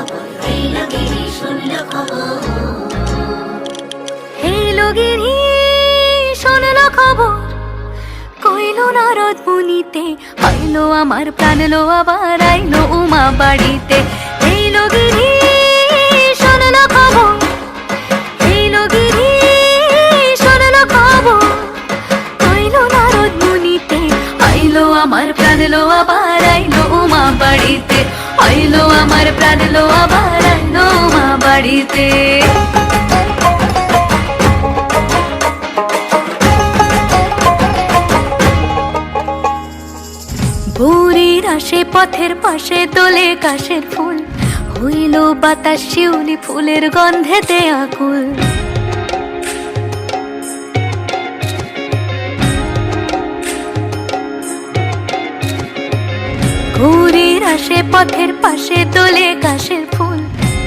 এলো গিরি শুনলো খবর, কইলো নারদ মুনিতে, আইলো আমার প্রাণ লো আবার আইলো উমা বাড়িতে। এলো গিরি শুনলো খবর, এলো গিরি শুনলো খবর, কইলো নারদ মুনিতে, আইলো আমার প্রাণ লো আবার আইলো উমা বাড়িতে, আইলো আমার প্রাণ লো আবার আইলো উমা বাড়িতে। ভোরের আসে পথের পাশে তোলে কাশের ফুল, হইল বাতাস শিউলি ফুলের গন্ধেতে আকুল। ভোরের আসে পথের পাশে তোলে কাশের ফুল,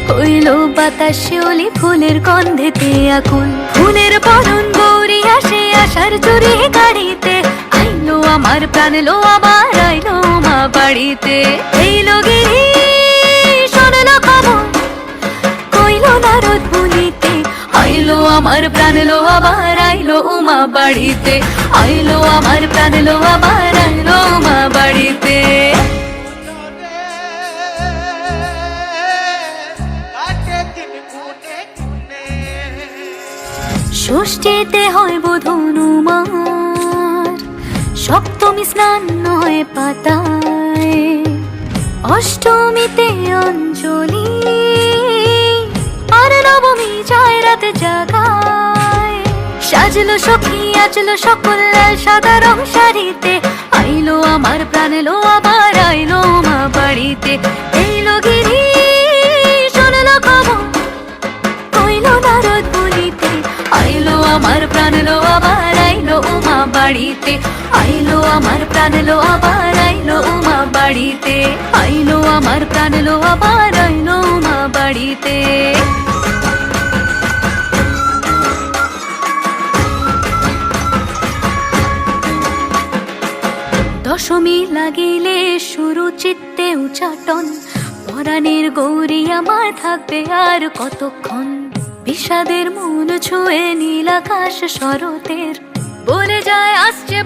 হইল বাতাস শিউলি ফুলের গন্ধেতে আকুল। ফুলের বরণ গৌরী আসে আশার চুরি গাড়িতে, আইলো আমার প্রাণ লো আবার আইলো মা বাড়িতে। এইলো গিরি শুনলো খবর, কইলো নারদ মুনিতে, আইলো আমার প্রাণ লো আবার আইলো উমা বাড়িতে, আইলো আমার প্রাণ লো আবার আইলো উমা বাড়িতে। ষষ্ঠীতে হয় বোধন উমার, সপ্তমী স্নান নয় পাতায়, অষ্টমীতে অঞ্জলি, আর নবমী যায় রাত জাগায়। সাজলো সখী আজলো সকল লাল সাদা রং শাড়িতে, আইলো আমার প্রাণ লো আবার আইলো মা বাড়িতে। এইলো গিরি শুনলো খবর, কইলো নারদ মুনিতে, আইলো আমার প্রাণ লো আবার আইলো উমা বাড়িতে, আইলো আমার প্রাণ লো আবার আইলো উমা বাড়িতে, আইলো আমার প্রাণ লো আবার আইলো উমা বাড়িতে। দশমী লাগিলে শুরু চিত্তে উচাটন, পরাণের গৌরী আমার থাকবে আর কতক্ষণ। বিষাদের মন ছুঁয়ে নীল আকাশ শরতের, বলে যায় আসছে